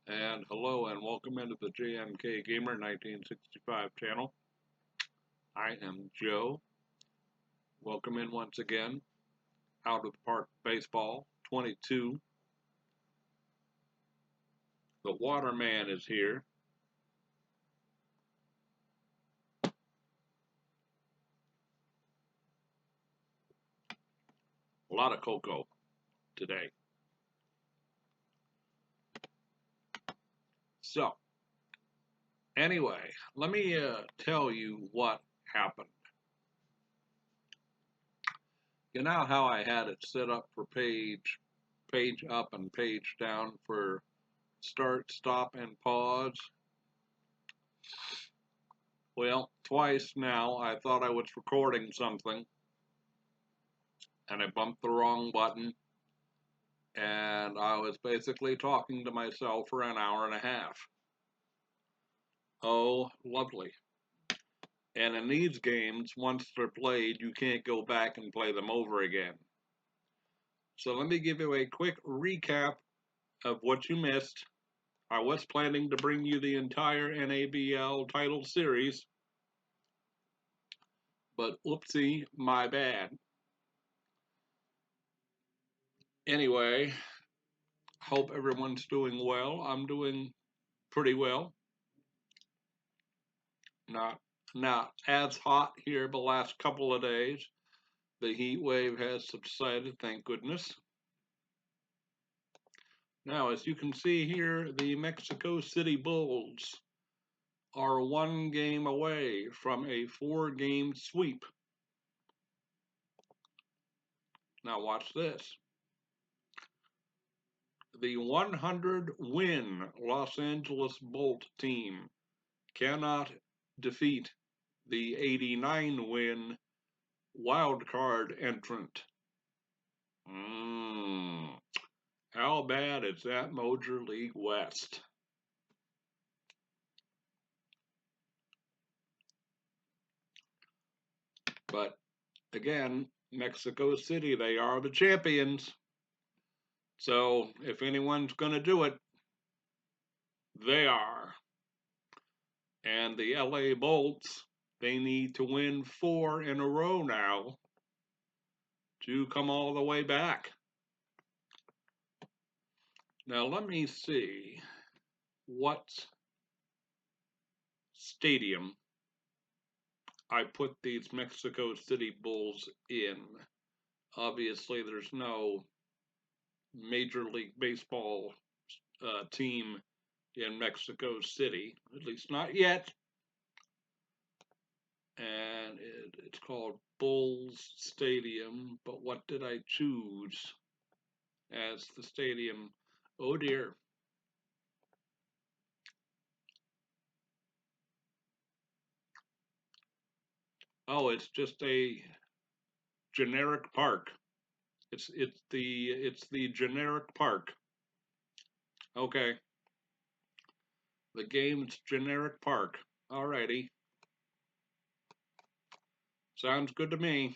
And hello and welcome into the JMK Gamer 1965 channel. I am Joe. Welcome in once again. Out of the Park Baseball 22. The Waterman is here. A lot of cocoa today. So, anyway, let me tell you what happened. You know how I had it set up for page up and page down for start, stop, and pause? Well, twice now I thought I was recording something and I bumped the wrong button and I was basically talking to myself for an hour and a half. Oh, lovely. And in these games, once they're played, you can't go back and play them over again. So let me give you a quick recap of what you missed. I was planning to bring you the entire NABL title series, but oopsie, my bad. Anyway, hope everyone's doing well. I'm doing pretty well. Not as hot here the last couple of days. The heat wave has subsided, thank goodness. Now, as you can see here, the Mexico City Bulls are one game away from a 4-game sweep. Now watch this. The 100-win Los Angeles Bolt team cannot defeat the 89-win wild card entrant. How bad is that Major League West? But again, Mexico City, they are the champions. So if anyone's going to do it, they are. And the LA Bolts, they need to win 4 in a row now to come all the way back. Now let me see what stadium I put these Mexico City Bulls in. Obviously, there's no Major League Baseball team in Mexico City, at least not yet. And it's called Bulls Stadium, but what did I choose as the stadium? Oh dear. Oh, it's just a generic park. It's the generic park. Okay. The game's generic park. Alrighty. Sounds good to me.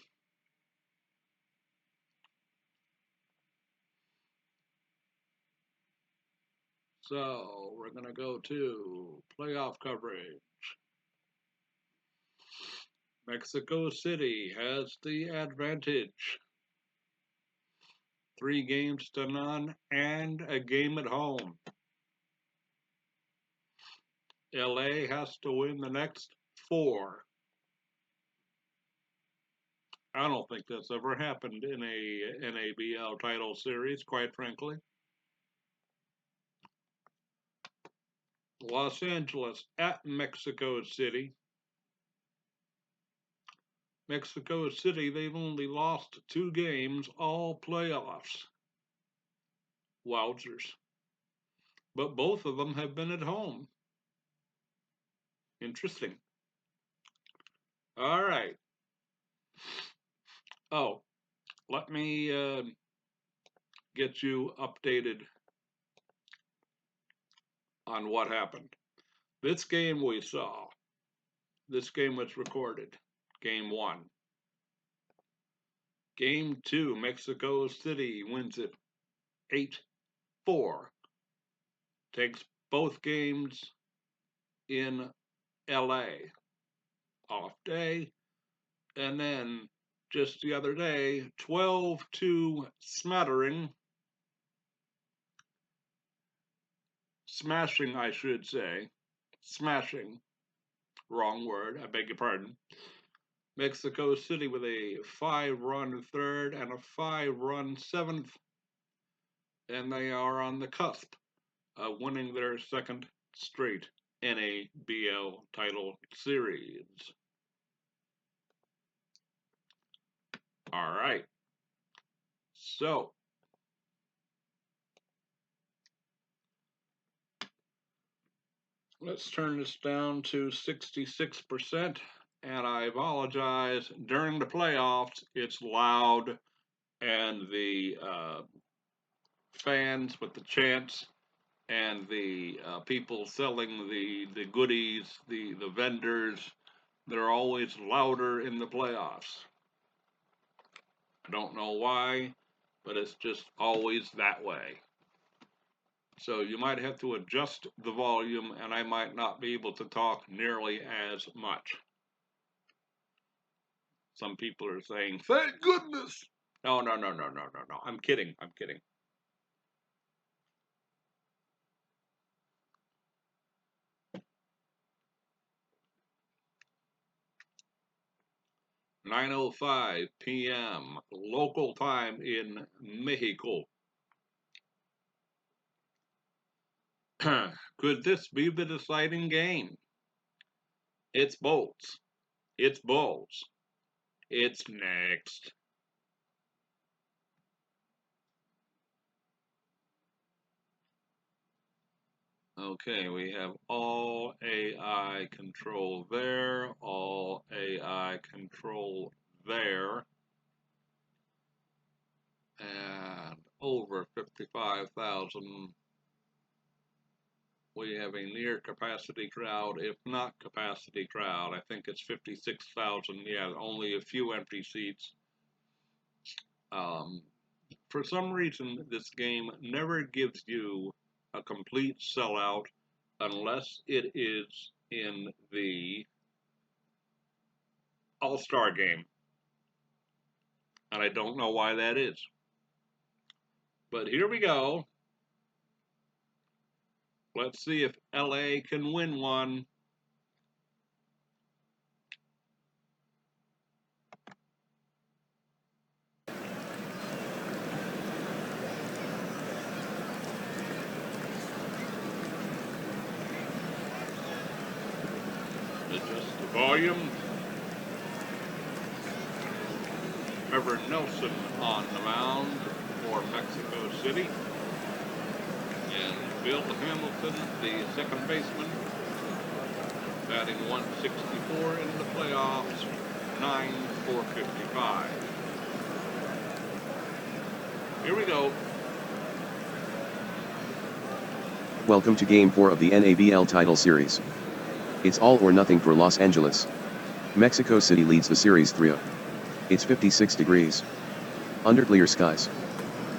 So we're gonna go to playoff coverage. Mexico City has the advantage. 3 games to none and a game at home. LA has to win the next 4. I don't think that's ever happened in a NABL title series, quite frankly. Los Angeles at Mexico City. Mexico City, they've only lost 2 games, all playoffs. Wowzers. But both of them have been at home. Interesting. All right. Oh, let me get you updated on what happened. This game we saw, this game was recorded, game 1. Game 2, Mexico City wins it 8-4. Takes both games in LA. Off day. And then just the other day, 12-2 smattering. Smashing, I should say. Smashing. Wrong word, I beg your pardon. Mexico City with a 5-run third and a 5-run seventh. And they are on the cusp of winning their second straight NABL title series. All right. So, let's turn this down to 66%. And I apologize, during the playoffs, it's loud and the fans with the chants and the people selling the goodies, the vendors, they're always louder in the playoffs. I don't know why, but it's just always that way. So you might have to adjust the volume, and I might not be able to talk nearly as much. Some people are saying, thank goodness. No. I'm kidding. 9:05 p.m. local time in Mexico. Could this be the deciding game? It's bolts. It's balls. It's next. Okay, we have all AI control there, all AI control there, and over 55,000. We have a near capacity crowd, if not capacity crowd. I think it's 56,000. Yeah, only a few empty seats. For some reason, this game never gives you a complete sellout unless it is in the All-Star game. And I don't know why that is. But here we go. Let's see if LA can win one. Adjust the volume. Trevor Nelson on the mound for Mexico City. And Bill Hamilton, the second baseman, batting 164 in the playoffs, 9/455. Here we go. Welcome to Game 4 of the NABL title series. It's all or nothing for Los Angeles. Mexico City leads the series 3-0. It's 56 degrees. Under clear skies.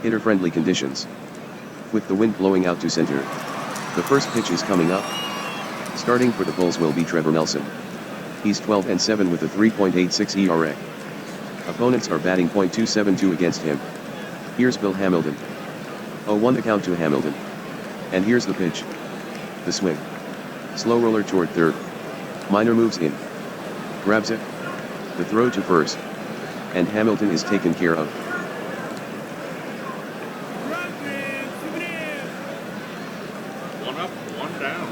Hitter-friendly conditions. With the wind blowing out to center. The first pitch is coming up. Starting for the Bulls will be Trevor Nelson. He's 12-7 with a 3.86 ERA. Opponents are batting .272 against him. Here's Bill Hamilton. 0-1 the count to Hamilton. And here's the pitch. The swing. Slow roller toward third. Minor moves in. Grabs it. The throw to first. And Hamilton is taken care of. One up, one down.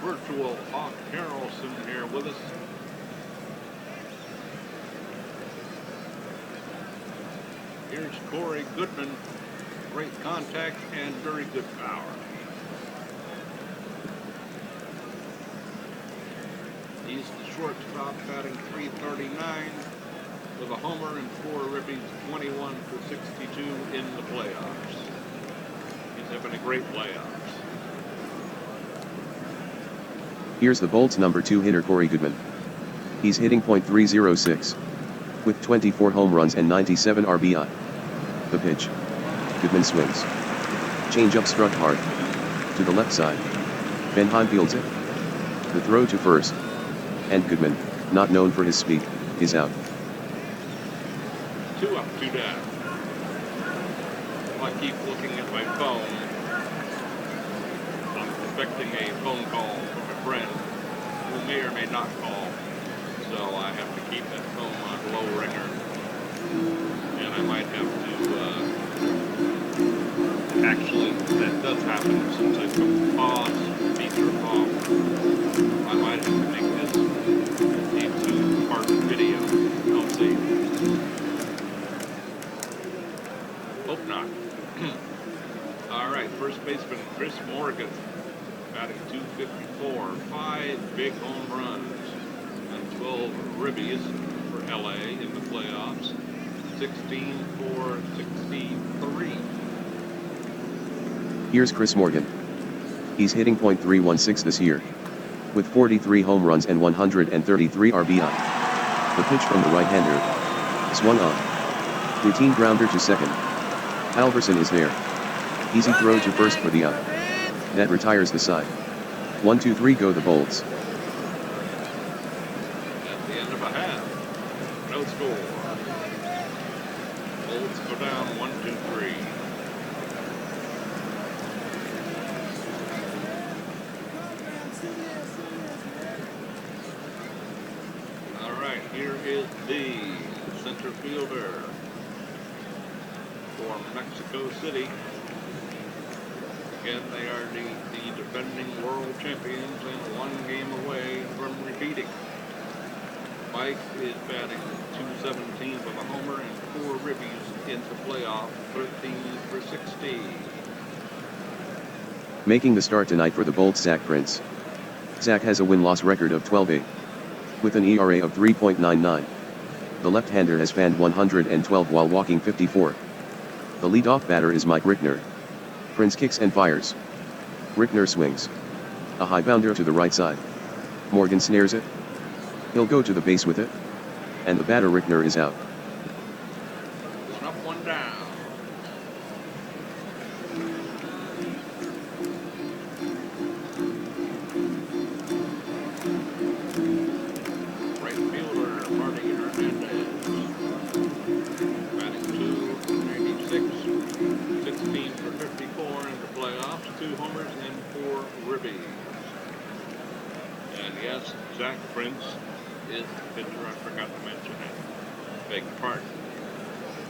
Virtual Hawk Harrelson here with us. Here's Corey Goodman. Great contact and very good power. He's the shortstop, batting .339 with a homer and 4 ribbies, 21 for 62 in the playoffs. He's having a great playoffs. Here's the Bolts number 2 hitter Corey Goodman. He's hitting .306 with 24 home runs and 97 RBI. The pitch. Goodman swings. Change-up struck hard. To the left side. Benheim fields it. The throw to first. And Goodman, not known for his speed, is out. 2 up, 2 down. I keep looking at my phone. I'm expecting a phone call from a friend who may or may not call. So I have to keep that phone on low ringer. And I might have to, actually, that does happen since I took pause, feature off. I might have to make this a 2-part video. We'll see. Hope not. All right, first baseman Chris Morgan, batting .254, 5 big home runs and 12 ribbies for LA in the playoffs, 16 for 63. Here's Chris Morgan. He's hitting .316 this year, with 43 home runs and 133 RBI. The pitch from the right-hander swung on. Routine grounder to second. Halverson is there. Easy throw to first for the out. That retires the side. 1-2-3 go the Bolts. At the end of a half, no score. Bolts go down 1-2-3. All right, here is the center fielder for Mexico City. Again, they are the defending world champions and 1 game away from repeating. Mike is batting .217 with a homer and 4 ribbies in the playoff, 13 for 60. Making the start tonight for the Bolts, Zach Prince. Zach has a win-loss record of 12-8, with an ERA of 3.99. The left-hander has fanned 112 while walking 54. The leadoff batter is Mike Rickner. Prince kicks and fires. Rickner swings. A high bounder to the right side. Morgan snares it. He'll go to the base with it. And the batter Rickner is out. 1 up, 1 down. Right fielder Marty Hernandez, batting .296, 16 for 54 in the playoffs, 2 homers and 4 ribbies. And yes, Zach Prince is the pitcher. I forgot to mention it. Beg your pardon.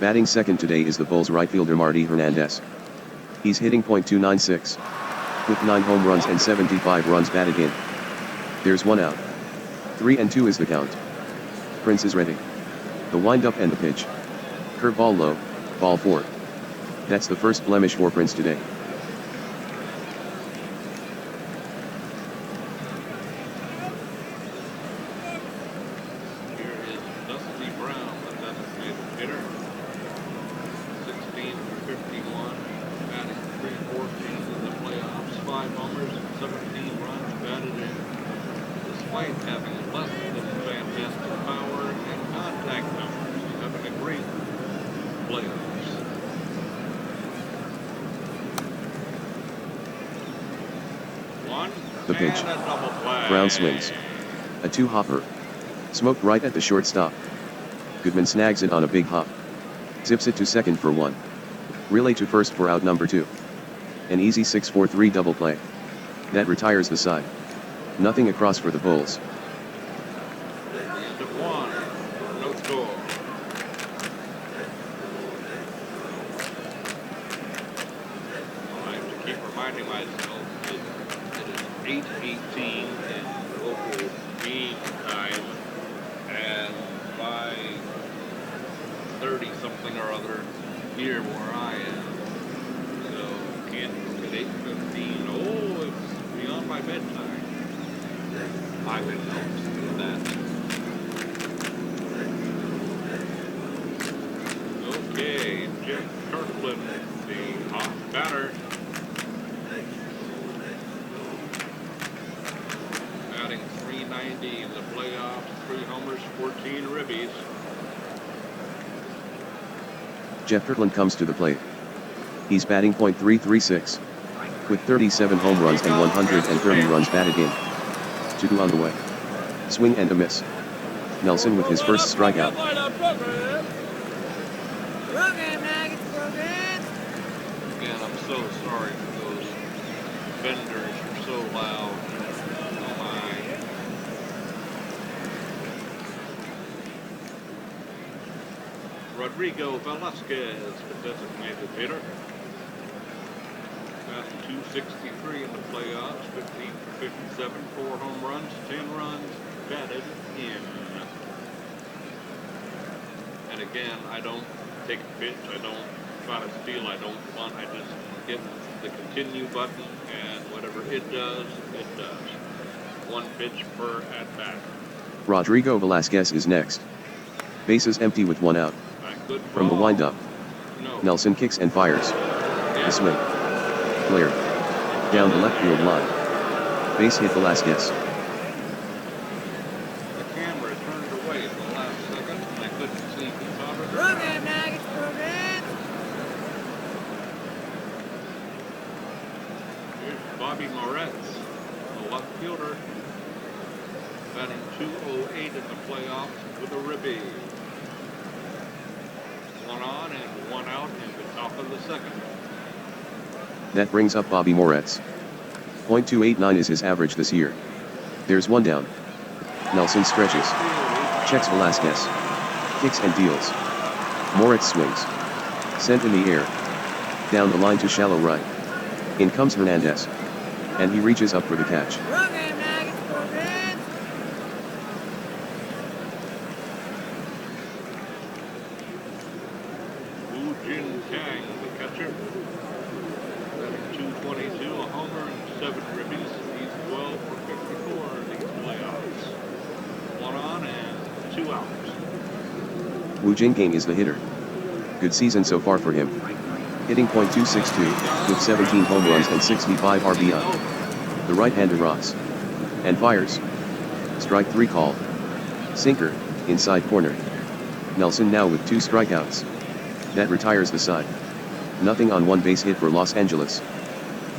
Batting second today is the Bulls right fielder Marty Hernandez. He's hitting .296, with 9 home runs and 75 runs batted in. There's 1 out. 3-2 is the count. Prince is ready. The windup and the pitch. Curveball low, ball 4. That's the first blemish for Prince today. Here is Dusty Brown, the designated hitter. 16 for 51, batting .314 in the playoffs, 5 homers and 17 runs batted in. Despite having less than fantastic power and contact numbers, he's having a great playoffs. One The pitch. and a double play. Brown swings. A 2-hopper. Smoked right at the shortstop. Goodman snags it on a big hop. Zips it to second for 1. Relay to first for out number 2. An easy 6-4-3 double play. That retires the side. Nothing across for the Bulls. At the end of 1, no score. I have to keep reminding myself it is 8:18 in local game time and 5:30 something or other here where I am. So can't look at 8:15. Oh, it's beyond my bedtime. I would notice that. Okay, Jeff Kirkland, the hot batter. Batting .390 in the playoffs, 3 homers, 14 ribbies. Jeff Kirkland comes to the plate. He's batting .336. With 37 home runs and 130 runs batted in. 2 on the way. Swing and a miss. Nelson with his first strikeout. Again, I'm so sorry for those vendors are so loud. Oh my. Rodrigo Velasquez, the designated hitter. Batting .263 in the playoffs, 15 for 57, 4 home runs, 10 runs batted in. And again, I don't take a pitch, I don't try to steal, I don't bunt, I just hit the continue button, and whatever it does, it does. 1 pitch per at bat. Rodrigo Velasquez is next. Bases empty with 1 out. From the windup. No. Nelson kicks and fires. The swing. Cleared. Down the left field line. Base hit Velasquez. The camera turned away at the last second, and I couldn't see the top of it. Here's Bobby Moretz, the left fielder, batting .208 in the playoffs with a ribby. 1 on and 1 out in the top of the second. That brings up Bobby Moretz. .289 is his average this year. There's 1 down. Nelson stretches. Checks Velasquez. Kicks and deals. Moretz swings. Sent in the air. Down the line to shallow right. In comes Hernandez. And he reaches up for the catch. Kang, the catcher, batting .222, a homer and 7 ribbies. He's 12 for 54 in these playoffs. 1 on and 2 outs. Wu Jinggang is the hitter. Good season so far for him. Hitting .262, with 17 home runs and 65 RBI. The right-hander rocks. And fires. Strike 3 called. Sinker, inside corner. Nelson now with 2 strikeouts. That retires the side. Nothing on 1 base hit for Los Angeles.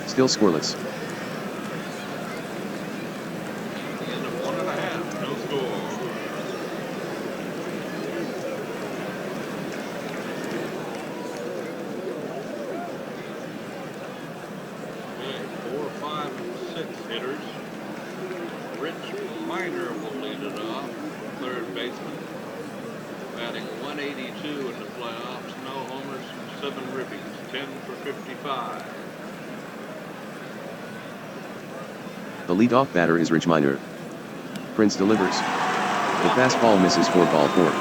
Still scoreless. End of 1.5, no score. Okay, 4, 5, and 6 hitters. Rich Miner will lead it off, third baseman. Batting .182 in the playoffs, no homers, 7 ribbies, 10 for 55. The leadoff batter is Rich Miner. Prince delivers. The fastball misses for ball 4.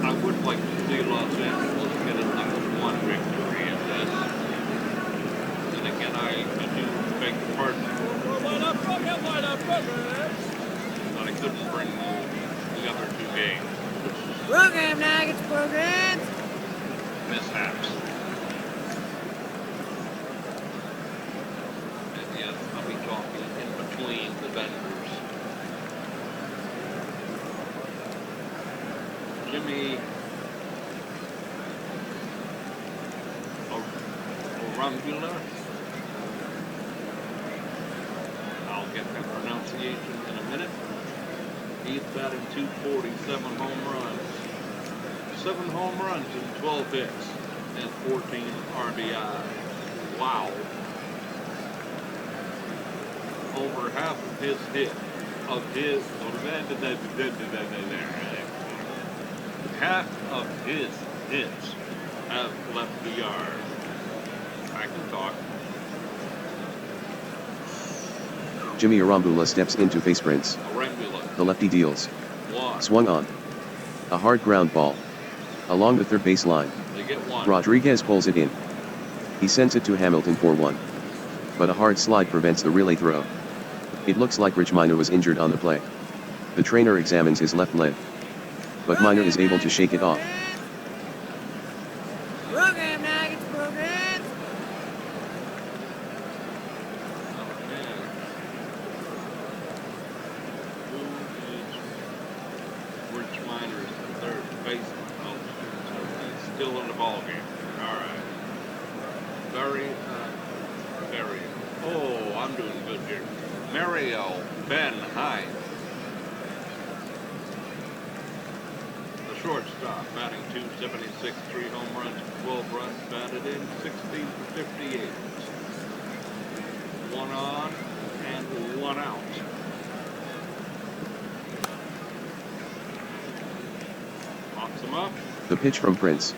I would like to see Los Angeles get at least 1 victory in this. And again, I do beg your pardon. But I couldn't bring the other 2 games. Program, Nuggets, programs. Mishaps. And yes, I'll be talking in between the vendors. Jimmy Orambula. I'll get that pronunciation in a minute. He's batting .247, home runs. 7 home runs and 12 hits and 14 RBI. Wow. Over half of his hits have left the yard. I can talk. Jimmy Arambula steps into face Prince. Arambula. The lefty deals. 1. Swung on. A hard ground ball. Along the third base line. They get 1. Rodriguez pulls it in. He sends it to Hamilton for 1. But a hard slide prevents the relay throw. It looks like Rich Miner was injured on the play. The trainer examines his left leg. But Miner is able to shake it off. Program, Nuggets, programs. Okay. Who is still in the ball game. All right. Very. Oh, I'm doing good here. Mario Ben Hines. The shortstop, batting .276, 3 home runs, 12 runs batted in, 16 for 58. 1 on and 1 out. Pops him up. The pitch from Prince.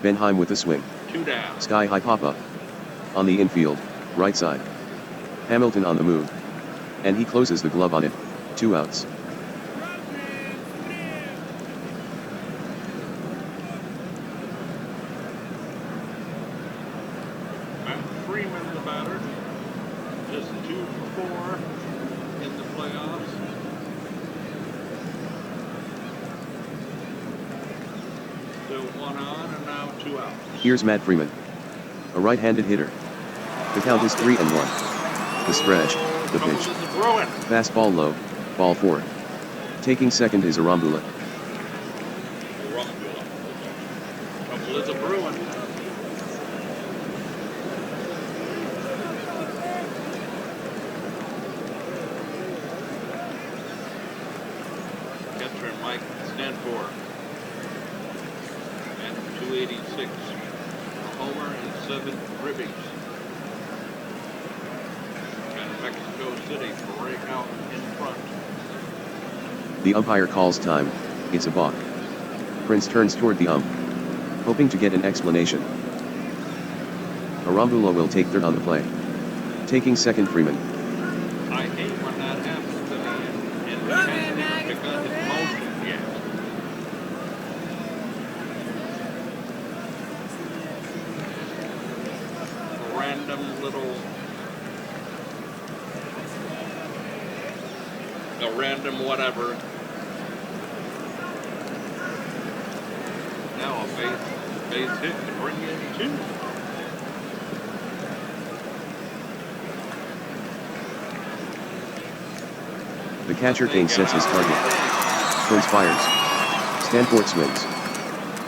Benheim with a swing. 2 down. Sky high pop-up. On the infield, right side. Hamilton on the move. And he closes the glove on it. 2 outs. Matt Freeman, the batter. Just 2 for 4 in the playoffs. Still 1 on and now 2 outs. Here's Matt Freeman. A right-handed hitter. The count is 3-1. The stretch, the pitch. Fastball low, ball 4. Taking second is Arambula. Trouble is a Bruin. Catcher Mike Stanford. And 286. A homer and 7 ribbies. And Mexico City break out in front. The umpire calls time. It's a balk. Prince turns toward the ump, hoping to get an explanation. Arambula will take third on the play. Taking second, Freeman. I hate when that happens to me, and he hasn't even begun his motion yet. A random whatever. Now a base hit to bring in 2. The catcher Kane sets his target. Prince fires. Stanford swings.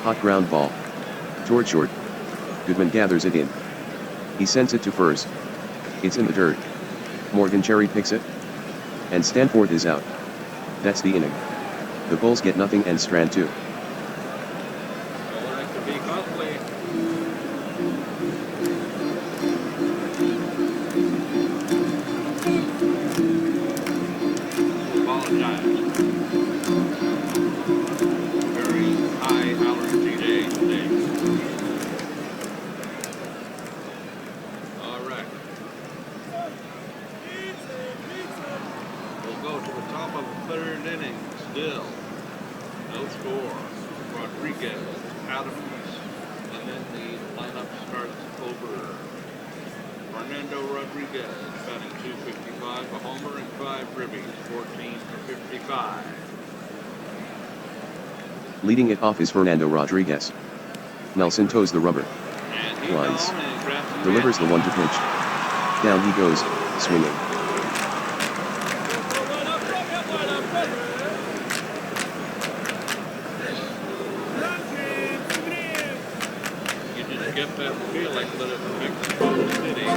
Hot ground ball. Toward short. Goodman gathers it in. He sends it to first. It's in the dirt. Morgan Cherry picks it. And Stanford is out. That's the inning. The Bulls get nothing and Strand 2. That could be costly. Apologize. Very high allergy day today. All right. We'll go to the top of the 3rd inning still. No score. Rodriguez, Adams, and then the lineup starts over. Fernando Rodriguez, batting .255, a homer and 5 ribbies, 14 for 55. Leading it off is Fernando Rodriguez. Nelson toes the rubber. And he's Lines. on and grabs the Delivers the 1-2 pitch. Down he goes, swinging. You just get that feeling that it's Mexico City.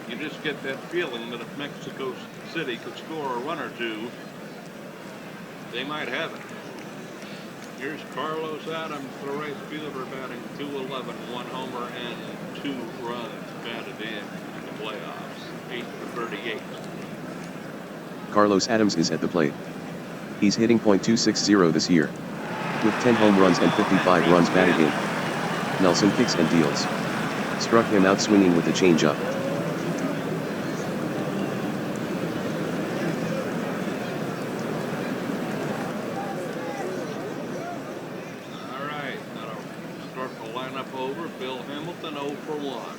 You just get that feeling that if Mexico City could score a run or 2, they might have it. Here's Carlos Adams, the right fielder, batting .211, 1 homer and 2 runs batted in the playoffs, 8 for 38. Carlos Adams is at the plate. He's hitting .260 this year. With 10 home runs and 55 runs batted in. Nelson kicks and deals. Struck him out swinging with the changeup. All right, that'll start the lineup over. Bill Hamilton 0 for 1.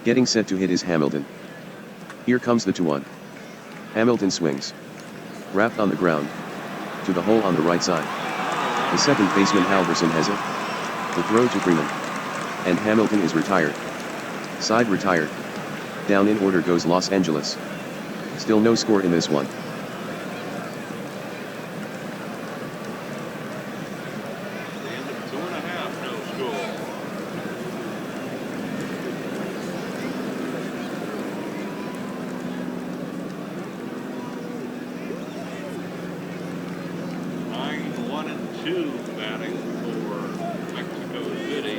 Getting set to hit is Hamilton. Here comes the 2-1. Hamilton swings. Wrapped on the ground. To the hole on the right side. The second baseman Halverson has it. The throw to Freeman. And Hamilton is retired. Side retired. Down in order goes Los Angeles. Still no score in this one. The end of 2.5, no score. Nine, 1 and 2 batting for Mexico City.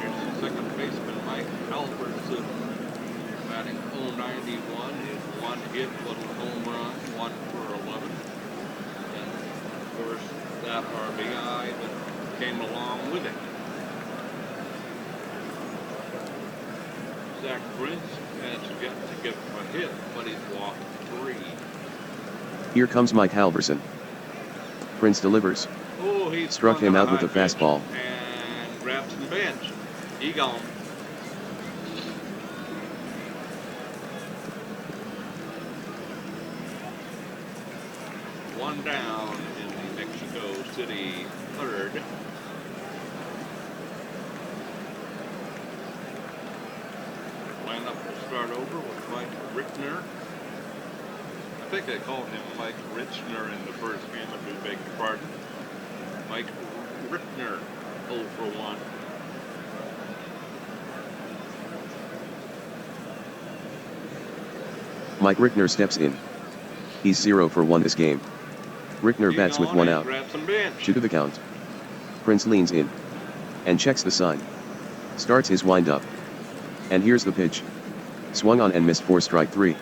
Here's the second baseman Mike Halverson batting .091. His one hit was a home run, 1 for 11. And of course that RBI that came along with it. Zach Prince has yet to give him a hit, but he's walked 3. Here comes Mike Halverson. Prince delivers. Oh, he Struck him out with a fastball. And grabbed some bench. He gone. One down in the Mexico City third. Lineup will start over with Mike Rickner. I think they called him Mike Richner in the first game, I do beg your pardon. Mike Rickner, 0 for 1. Mike Rickner steps in. He's 0 for 1 this game. Rickner bats with 1 out. 2 to the count. Prince leans in. And checks the sign. Starts his wind-up. And here's the pitch. Swung on and missed for strike 3.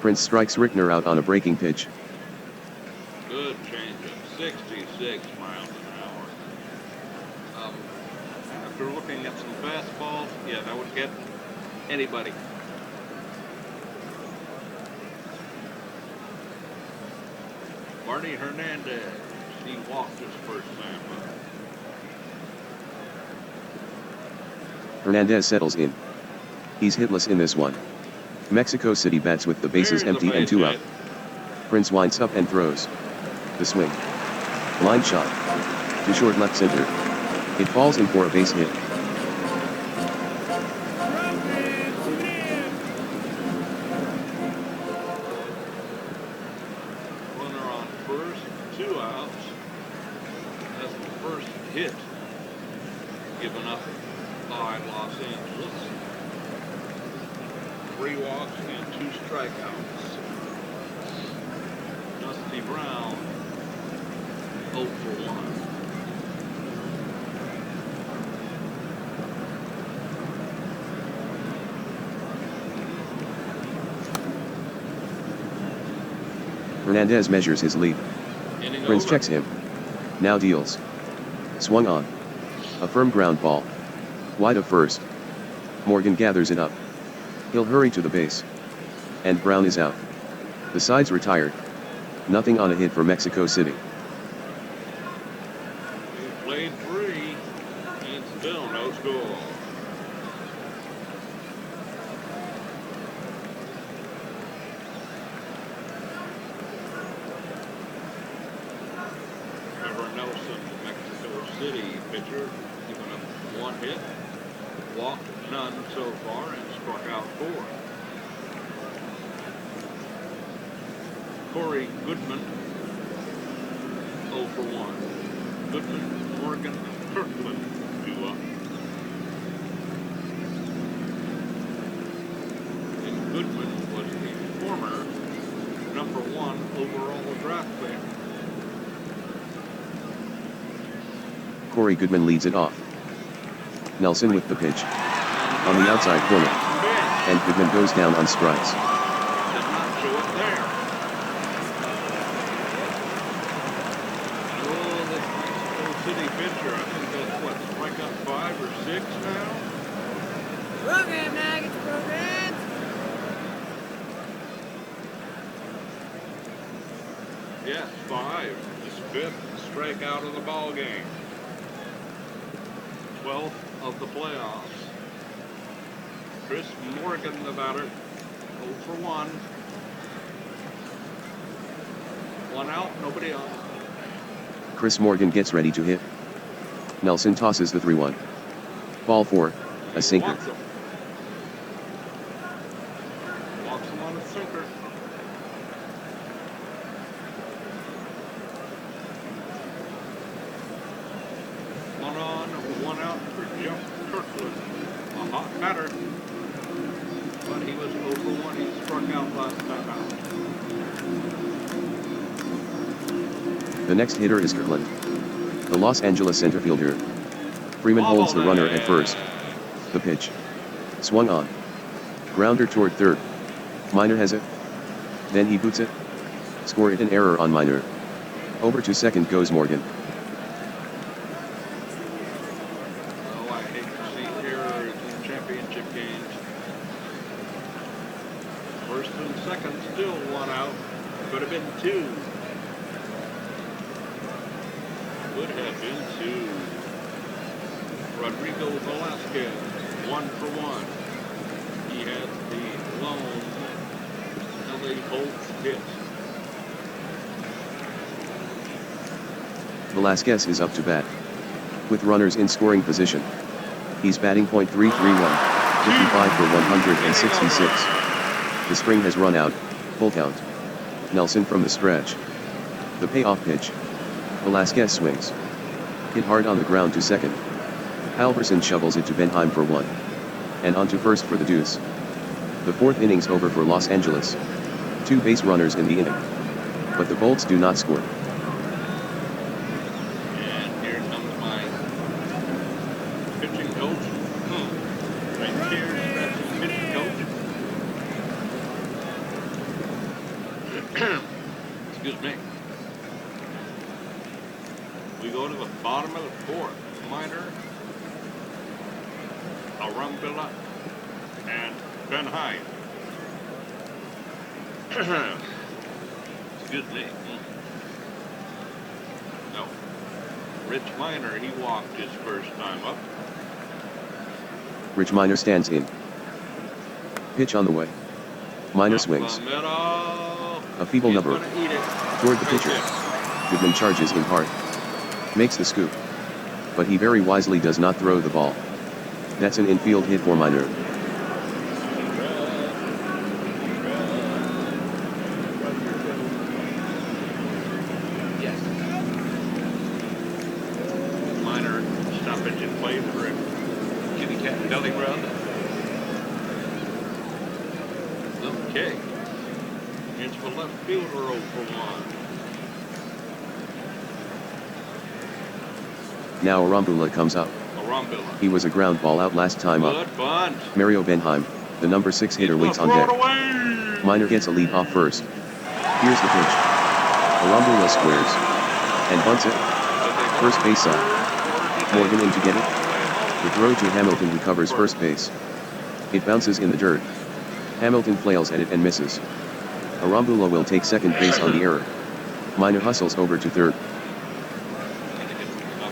Prince strikes Rickner out on a breaking pitch. Good changeup, 66 miles an hour. After looking at some fastballs, yeah, that would get anybody. Marty Hernandez, he walked his first time up. Hernandez settles in. He's hitless in this one. Mexico City bats with the bases There's the empty and base 2 hit. out. Prince winds up and throws. The swing. Line shot. To short left center. It falls in for a base hit. Runner on first, 2 outs. That's the first hit given up by Los Angeles. 3 walks and 2 strikeouts. Dusty Brown, 0 for 1. Hernandez measures his lead. Inning Prince over. checks him. Now deals. Swung on. A firm ground ball. Wide of first. Morgan gathers it up. He'll hurry to the base. And Brown is out. The side's retired. Nothing on a hit for Mexico City. He played 3 and still no score. Trevor Nelson, Mexico City pitcher, given up 1 hit, walked none so far, and struck out 4. Corey Goodman, 0 for 1. Goodman, Morgan, and Kirkland, 2 up. And Goodman was the former #1 overall draft pick. Corey Goodman leads it off. Nelson with the pitch. On the outside corner. And Goodman goes down on strikes. Did not show it there. Oh, this Mexico City pitcher, I think that's what, strikeout 5 or 6 now? Program Nuggets programs. Yes, 5. His 5th strikeout of the ball game. 12th of the playoffs. Chris Morgan, the batter, 0 for 1. 1 out, nobody on. Chris Morgan gets ready to hit. Nelson tosses the 3-1. Ball 4, a sinker. Walks him. Walks him on a sinker. One on, one out for Jeff Kirkland. A hot batter. But he was over one. He struck out last time out. The next hitter is Kirkland, the Los Angeles center fielder. Freeman holds the runner at first. The pitch. Swung on. Grounder toward third. Minor has it. Then he boots it. Score it, an error on Minor. Over to second goes Morgan. Oh, I hate to see errors in championship games. First and second, still one out. Could have been two. Would have been two. Rodrigo Velasquez, 1 for 1. He has the lone LA Bolts hit. Velasquez is up to bat. With runners in scoring position. He's batting .331, 55 for 166. The string has run out, full count. Nelson from the stretch. The payoff pitch. Velasquez swings. Hit hard on the ground to second. Halverson shovels it to Benheim for 1. And on to first for the deuce. The fourth inning's over for Los Angeles. 2 base runners in the inning. But the Bolts do not score. And here comes my pitching coach. Right here, that's his pitching coach. Excuse me. We go to the bottom of the fourth. Minor, Arumbilla, and Benheim. Excuse me. No. Rich Minor, he walked his first time up. Rich Minor stands in. Pitch on the way. Minor swings. Up the middle. A feeble He's number. gonna eat it. Toward the Right pitcher. there. Goodman charges in hard. Makes the scoop. But he very wisely does not throw the ball. That's an infield hit for Minor. Yes. Minor stoppage in play for him. Kitty cat belly rub. Okay. It's the left fielder 0 for 1. Now Arumbula comes up. Arumbilla. He was a ground ball out last time up. Good bunt. Mario Benheim, the number 6 hitter, waits on deck. Minor gets a lead off first. Here's the pitch. Arumbula squares. And bunts it. First base side. Morgan in to get it. The throw to Hamilton, who covers first base. It bounces in the dirt. Hamilton flails at it and misses. Arumbula will take second base on the error. Minor hustles over to third. Off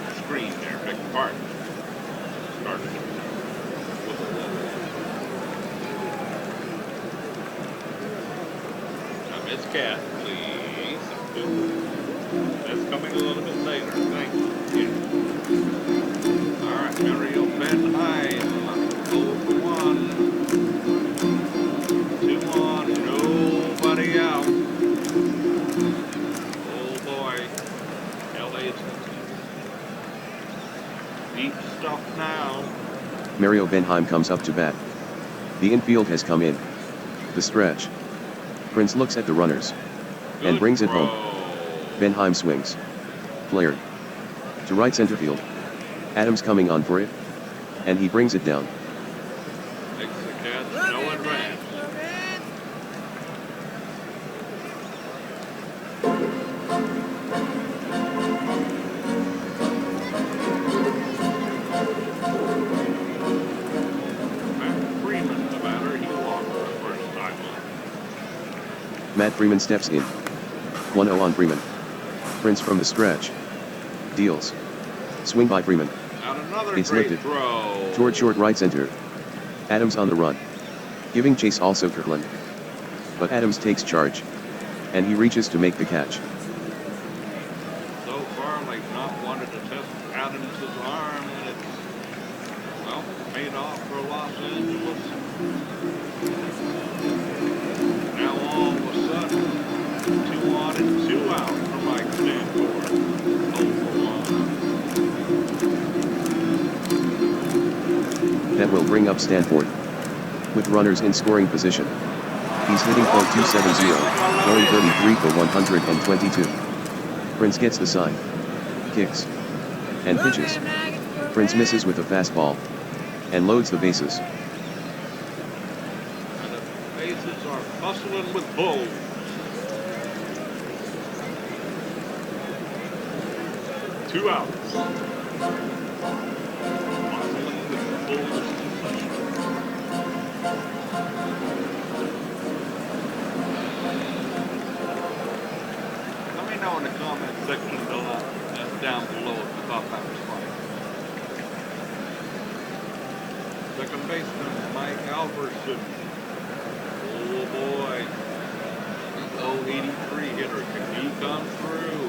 the screen there, beg your pardon. Started. Now, Miss Cat, please. That's coming a little bit later. Thank you. All right, Mario Benheim. 0 for 1. 2 on, nobody out. Oh boy. LA's deep stuff now. Mario Benheim comes up to bat. The infield has come in. The stretch. Prince looks at the runners. And Good brings it throw. home. Benheim swings. Flared. To right center field. Adams coming on for it. And he brings it down. Makes the catch, Look no at advance. that, Logan. Matt Freeman, the batter, he walked the first time up. Matt Freeman steps in. 1-0 on Freeman. Prince from the stretch. Deals. Swing by Freeman. Out another It's great lifted. throw. Toward short right center. Adams on the run. Giving chase also Kirkland. But Adams takes charge. And he reaches to make the catch. So far, like They've not wanted to test Adams' arm, and it's, well, paid off for Los Angeles. Now all of a sudden, 2 on and 2 out for Mike Stanford. 0 for 1. That will bring up Stanford. With runners in scoring position. He's hitting .270, going 33 for 122. Prince gets the sign. Kicks. And pitches. Prince misses with a fastball. And loads the bases. And the bases are bustling with bulls. Two outs. Bustling with bulls. Let me know in the comment section down below if you thought that was funny. Second baseman Mike Alverson. Oh boy. The 083 hitter. Can he come through?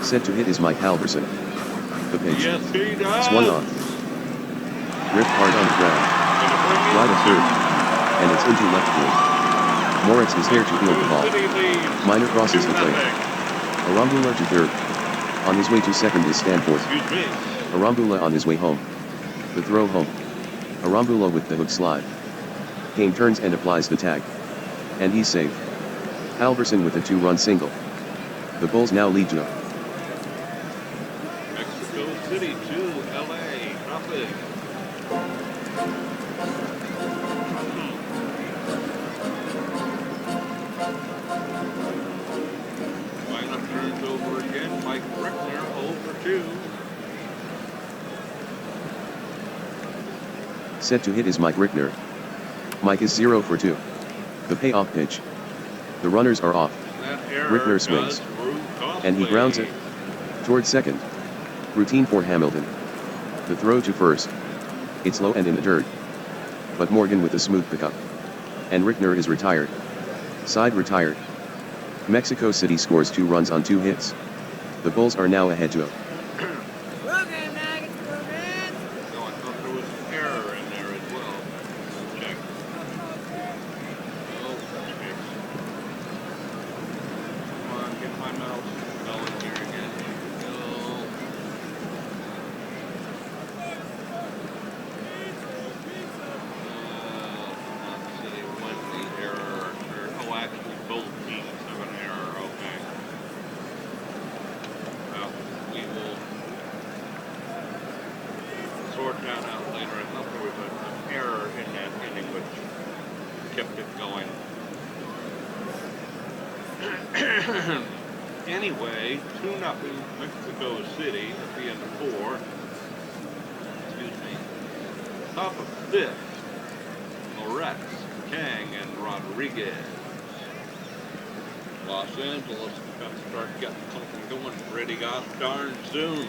Set to hit is Mike Halverson. The pitch. Yes, he does. Swung on. Ripped hard on the ground. Right at third. And it's into left field. Moritz is here to field the ball. Minor crosses the plate. Arambula to third. On his way to second is Stanford. Arambula on his way home. The throw home. Arambula with the hook slide. Kane turns and applies the tag. And he's safe. Halverson with a 2-run single. The Bulls now lead to Mexico City to LA. Nothing. Lineup turns over again. Mike Reckner 0 for 2. Set to hit is Mike Rickner. Mike is 0 for 2. The payoff pitch. The runners are off. Rickner swings. And he grounds it. Towards second. Routine for Hamilton. The throw to first. It's low and in the dirt. But Morgan with a smooth pickup. And Rickner is retired. Side retired. Mexico City scores 2 runs on 2 hits. The Bulls are now ahead to a Program, Nuggets, program. No, I thought there was an error in there as well. Check. Oh, check. Come on, get my mouse going here again. Go. City Wednesday error. Oh, actually, both teams have an error. Okay. Well, we will sort that out later. I thought there was an error in that inning which kept it going. Anyway, 2-0 Mexico City at the end of 4. Excuse me. Top of 5th, Moretz, Kang, and Rodriguez. Los Angeles got to start getting something going pretty gosh darn soon.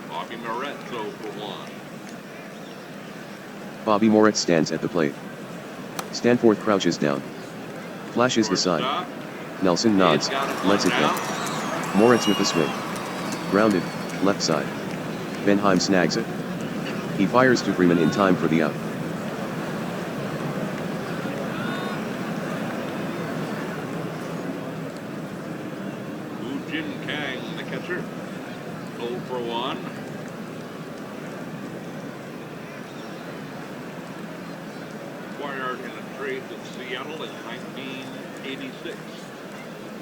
Bobby Moretz 0 for 1. Bobby Moritz stands at the plate. Stanford crouches down. Flashes the sign. Nelson nods, lets it go. Moritz with a swing. Grounded, left side. Benheim snags it. He fires to Freeman in time for the out. Jin Kang, the catcher. 0 for 1. Acquired in a trade with Seattle in 1986.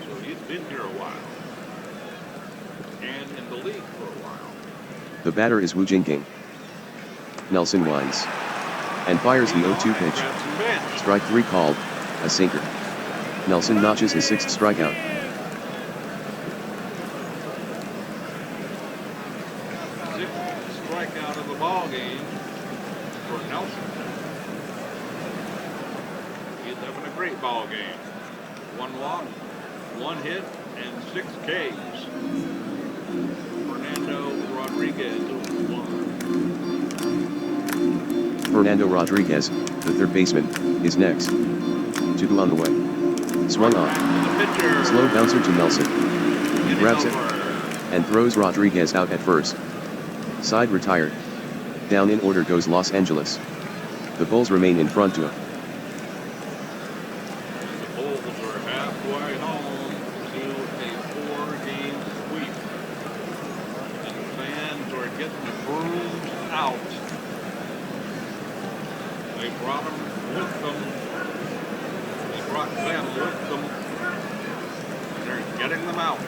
So he's been here a while. And in the league for a while. The batter is Wu Jingking. Nelson winds. And fires the 0-2 pitch. Strike 3 called, a sinker. Nelson notches his 6th strikeout. Strikeout of the ball game for Nelson. He's having a great ball game. 1 walk, 1 hit, and 6 Ks. Fernando Rodriguez 0 for 1. Fernando Rodriguez, The third baseman is next. 2 on the way. Swung on. Slow bouncer to Nelson. He grabs it and throws Rodriguez out at first. Side retired. Down in order goes Los Angeles. The Bulls remain in front 2-0. The Bulls are halfway home to a 4-game sweep. And the fans are getting the brooms out. They brought them with them. They brought them with them. And they're getting them out.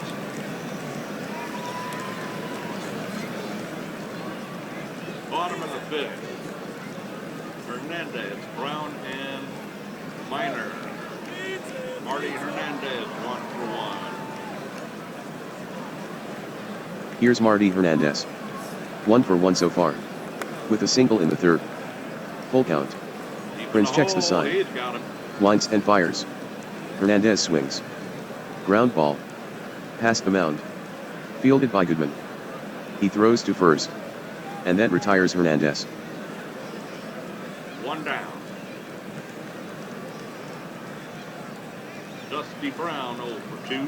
Bottom of the 5th. Hernandez, Brown, and Minor. Marty Hernandez, 1 for 1. Here's Marty Hernandez. 1 for 1 so far. With a single in the third. Full count. Prince checks the sign. He's got him. Winds and fires. Hernandez swings. Ground ball. Past the mound. Fielded by Goodman. He throws to first. And then retires Hernandez. 1 down. Dusty Brown 0 for 2.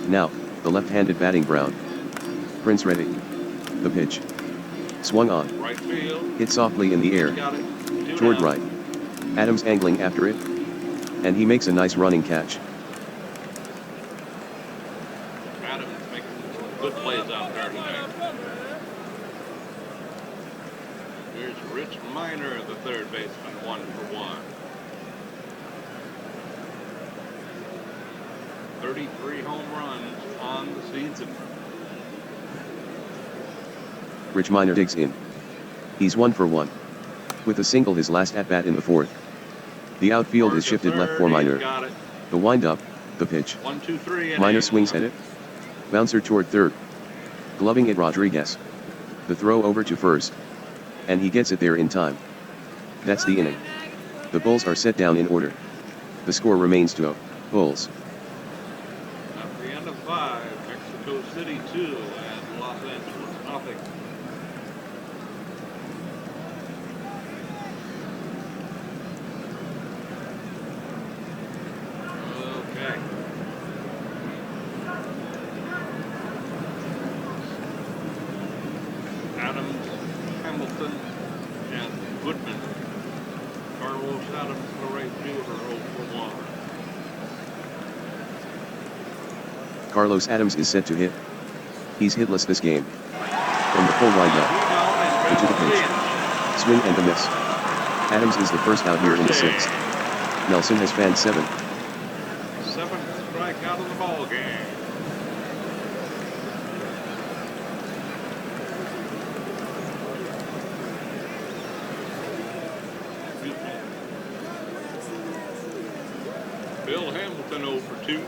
Now, the left-handed batting Brown. Prince ready. The pitch. Swung on. Right field. Hit softly in the air. Got it. 2 Toward down. right. Adams angling after it. And he makes a nice running catch. Adams making some good plays out there today. Here's Rich Minor, the third baseman, 1 for 1. 33 home runs on the season. Rich Minor digs in. He's 1 for 1. With a single his last at-bat in the fourth. The outfield is shifted left for Minor. Got it. The wind-up, the pitch. 1, 2, 3. Minor swings at it. Bouncer toward third. Gloving it Rodriguez. The throw over to first. And he gets it there in time. That's the inning. The Bulls are set down in order. The score remains 2-0. Bulls. At the end of 5, Mexico City 2 and Los Angeles nothing. Okay. Adams, Hamilton, and Goodman. Carlos Adams, the right fielder, 0 for 1. Carlos Adams is set to hit. He's hitless this game. From the full windup. Into the pitch. Swing and a miss. Adams is the first out here in the 6th. Nelson has fanned 7. 7th strikeout of the ball game. Bill Hamilton 0 for 2.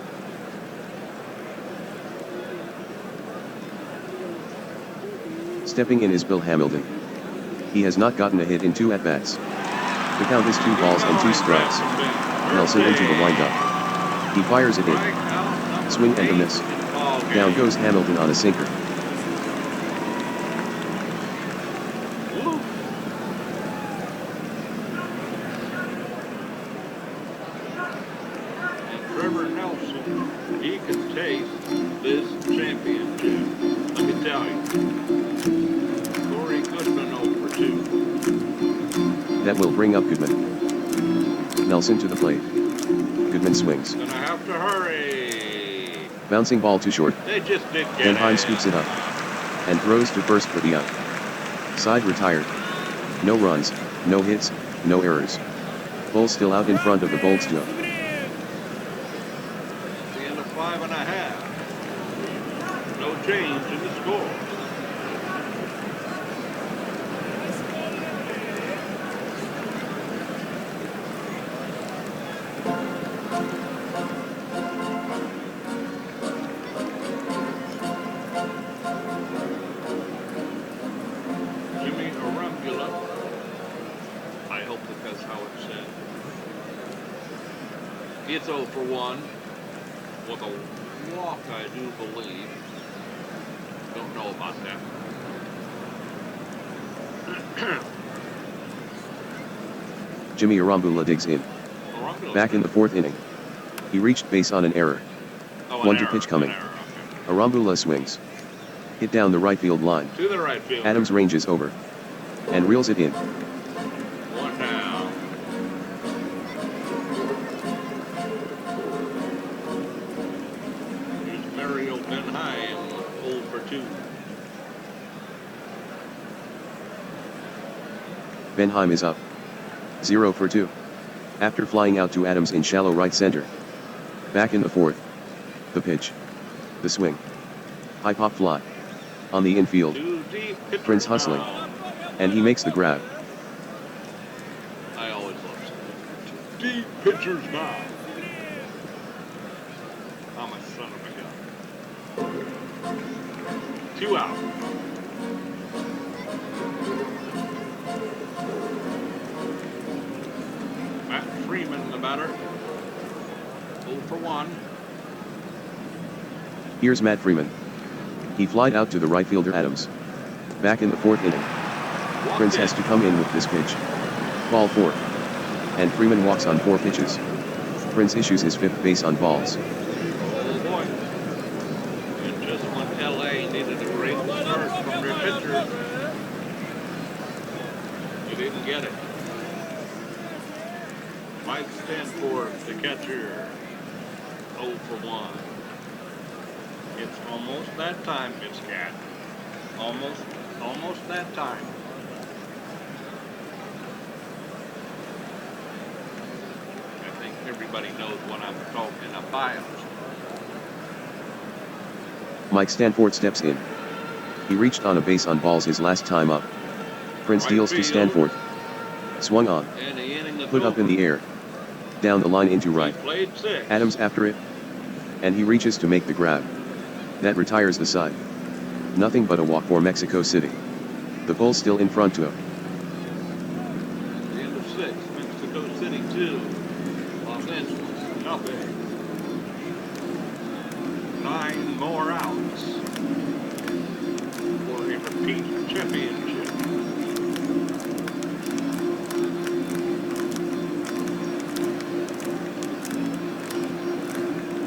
Stepping in is Bill Hamilton. He has not gotten a hit in 2 at-bats. The count is 2 balls and 2 strikes. Nelson into the windup. He fires it in. Swing and a miss. Down goes Hamilton on a sinker. And Trevor Nelson, he can taste this championship. Let me tell you. Corey Goodman 0 for 2. That will bring up Goodman. Nelson to the plate. Goodman swings. Gonna have to hurry. Bouncing ball too short. They just did get Then Hines it. scoops it up. And throws to first for the out. Side retired. No runs, no hits, no errors. Bulls still out in front of the Bolts duo. At the end of 5.5. No change in the score. Jimmy Arambula. I hope that that's how it's said. It's 0 for 1 with a walk, I do believe. Don't know about that. Jimmy Arambula digs in. Arambula's Back in the fourth inning. He reached base on an error. Oh, an 1-2 error, pitch coming. an error, okay. Arambula swings. Hit down the right field line. To the right field. Adams ranges over. And reels it in. One down. Here's Mario Benheim, 0 for 2. Benheim is up. 0 for 2. After flying out to Adams in shallow right center. Back in the fourth. The pitch. The swing. High pop fly. On the infield. Too deep, pitcher Prince hustling. now. And he makes the grab. I always love some deep pitchers now. I'm a son of a gun. 2 out. Matt Freeman, the batter. 0 for 1. Here's Matt Freeman. He flied out to the right fielder Adams. Back in the fourth inning. Prince has to come in with this pitch. Ball 4. And Freeman walks on 4 pitches. Prince issues his 5th base on balls. Oh boy. And just when LA needed a great start from their pitchers, you didn't get it. Mike Stanford, the catcher, 0 for 1. It's almost that time, Miss Cat. Almost that time. I think everybody knows what I'm talking about. Mike Stanford steps in. He reached on a base on balls his last time up. Prince Right deals to field. Stanford. Swung on. And the inning is Put up in over. the air. Down the line into right. He played 6. Adams after it. And he reaches to make the grab. That retires the side. Nothing but a walk for Mexico City. The Bulls still in front to him. The end of 6. Mexico City 2. Los Angeles nothing. 9 more outs for a repeat championship.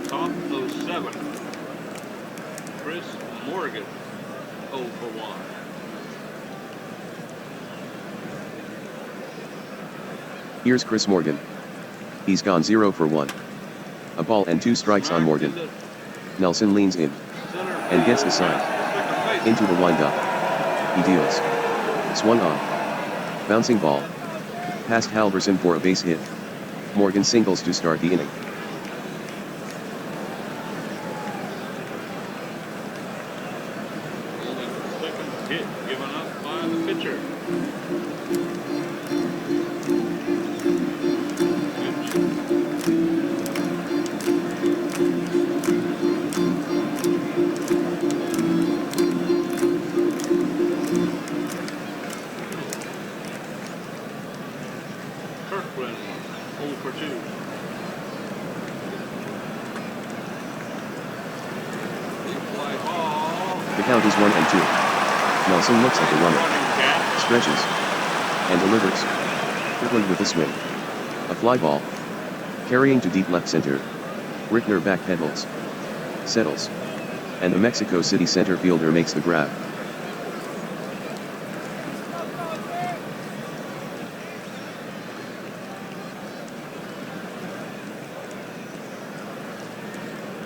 Top of 7. Chris Morgan, 0 for 1. Here's Chris Morgan. He's gone 0 for 1. A ball and 2 strikes on Morgan. Nelson leans in and gets the sign. Into the windup. He deals. Swung on. Bouncing ball. Past Halverson for a base hit. Morgan singles to start the inning. Only the second hit given up by the pitcher. Kirkland, 0 for 2. Deep fly ball. The count is 1 and 2. Nelson looks at the runner. Running cat. Stretches. And delivers. Kirkland with a swing. A fly ball. Carrying to deep left center. Rickner backpedals. Settles. And the Mexico City center fielder makes the grab.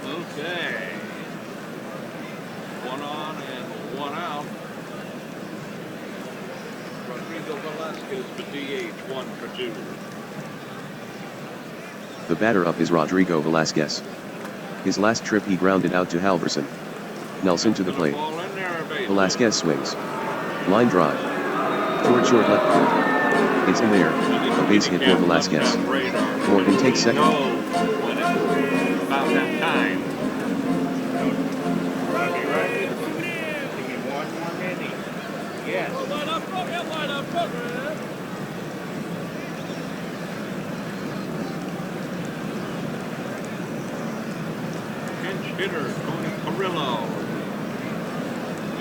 Okay. 1 on and 1 out. Rodrigo Velasquez, the DH, 1 for 2. The batter up is Rodrigo Velasquez. His last trip he grounded out to Halverson. Nelson to the plate. Ball in there, base. Velasquez swings. Line drive. Toward short left field. It's in there. A base hit for Velasquez. Morgan takes second. No, when it's about that time. Robbie, Robbie, give me 1 more minute. Yes. Line up program. Pinch hitter Tony Carrillo.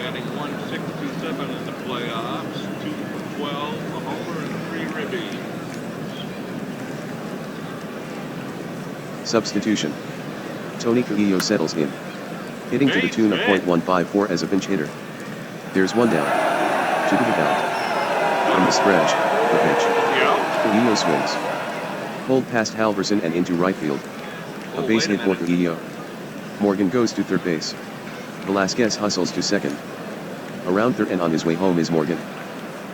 batting 167 in the playoffs, 2 for 12, a homer and 3 ribbies. Substitution. Tony Carrillo settles in, hitting to the tune of .154 as a pinch hitter. There's one down. To the belt. From the stretch, the pitch. Carrillo swings. Pulled past Halverson and into right field. A base hit for Carrillo. Morgan goes to third base. Velasquez hustles to second. Around third and on his way home is Morgan.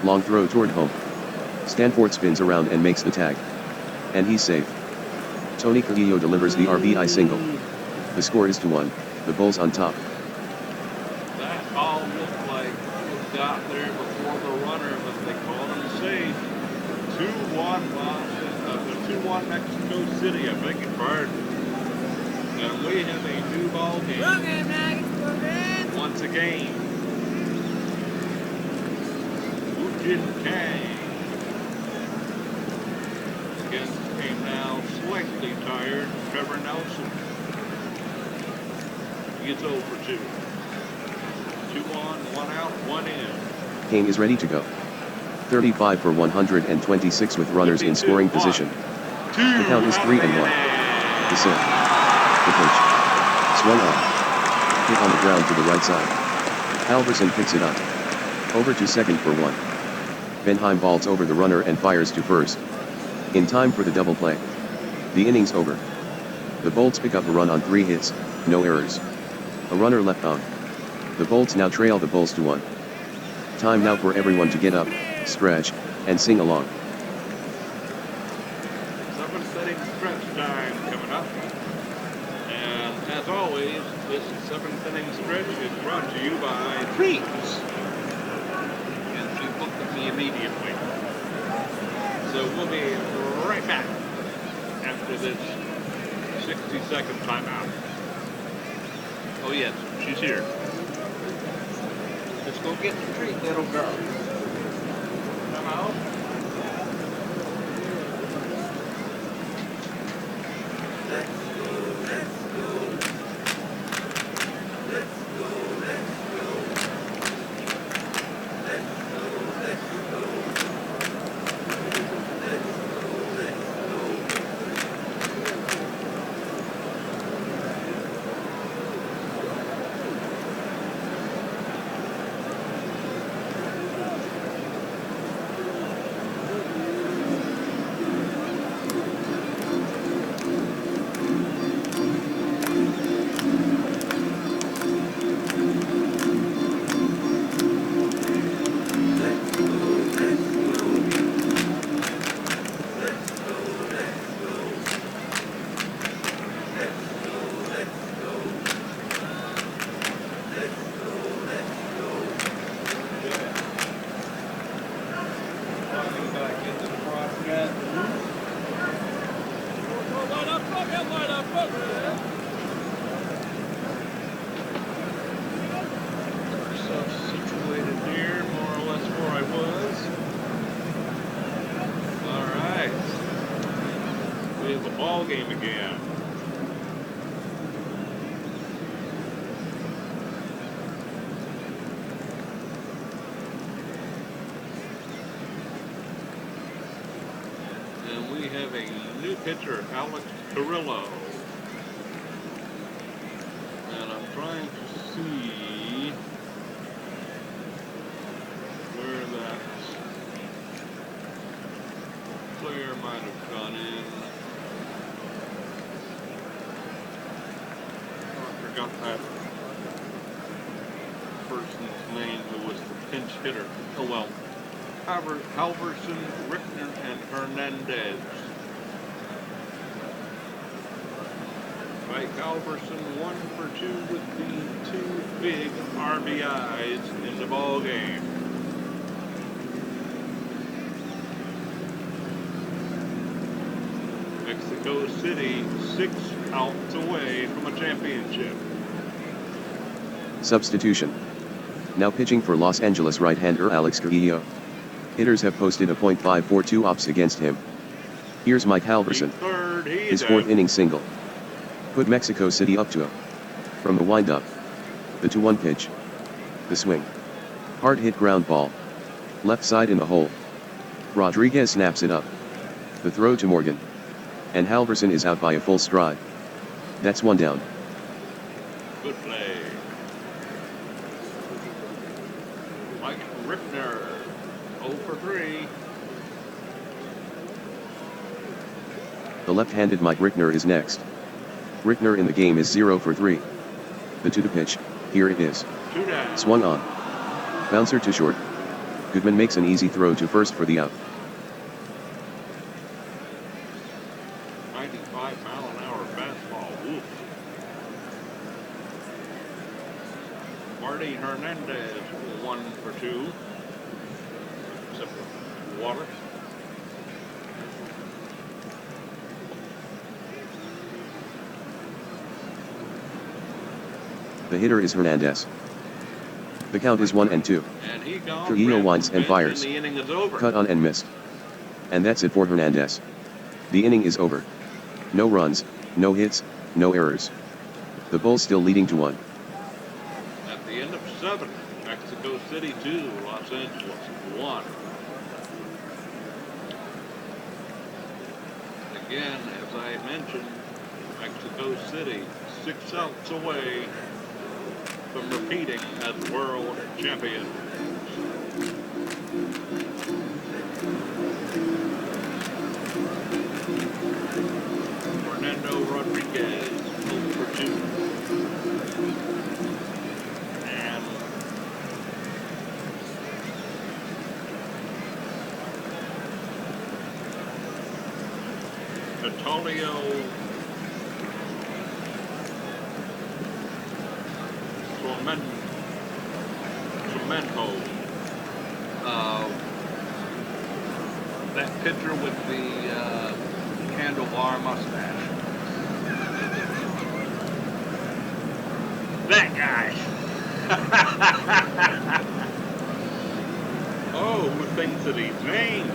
Long throw toward home. Stanford spins around and makes the tag. And he's safe. Tony Carrillo delivers the RBI single. The score is 2-1, the Bulls on top. That ball looked like it got there before the runner, but they called him safe. 2-1 2-1 Mexico City, I beg your pardon. And we have a new ball game. Once again. Woojin Kang against a now slightly tired Trevor Nelson. He gets over 2. 2 on, 1 out, 1 in. Kane is ready to go. 35 for 126 with runners in scoring position. The count is 3-1. The set. The pitch. Swung on. Hit on the ground to the right side. Halverson picks it up. Over to second for 1. Benheim vaults over the runner and fires to first. In time for the double play. The inning's over. The Bolts pick up a run on 3 hits, no errors. A runner left on. The Bolts now trail the Bulls to 1. Time now for everyone to get up, stretch, and sing along. 7th inning stretch time coming up. And as always, this 7th inning stretch is brought to you by Treats. And she looked at me immediately. So we'll be right back after this 60-second timeout. Oh yes, she's here. Let's go get the treat, little girl. Come out. Game again. And we have a new pitcher, Alex Carrillo. And I'm trying to see where that player might have gone in. Got that person's name who was the pinch hitter. Oh well. Halverson, Rickner, and Hernandez. Mike Halverson 1 for 2 with the 2 big RBIs in the ball game. Mexico City 6 outs away from a championship. Substitution. Now pitching for Los Angeles right-hander Alex Carrillo. Hitters have posted a .542 ops against him. Here's Mike Halverson. His 4th inning single. Put Mexico City up 2-0. From the windup. The 2-1 pitch. The swing. Hard hit ground ball. Left side in the hole. Rodriguez snaps it up. The throw to Morgan. And Halverson is out by a full stride. That's one down. Good play. Mike Rickner, 0 for 3. The left-handed Mike Rickner is next. Rickner in the game is 0 for 3. The 2 to pitch, here it is. 2 down. Swung on. Bouncer to short. Goodman makes an easy throw to first for the out. 95-mile-an-hour fastball. Woof. Marty Hernandez, 1 for 2. Except for Water. The hitter is Hernandez. The count is 1-2. And he gone. Trujillo winds and fires. And the inning is over. Cut on and missed. And that's it for Hernandez. The inning is over. No runs, no hits, no errors. The Bulls still leading to 1. At the end of 7, Mexico City 2, Los Angeles 1. Again, as I mentioned, Mexico City 6 outs away from repeating as world champions. Fernando Rodriguez, 0 for 2. And Natalio Tremendo, that pitcher with the handlebar mustache. That guy. Oh, who thinks that he's named?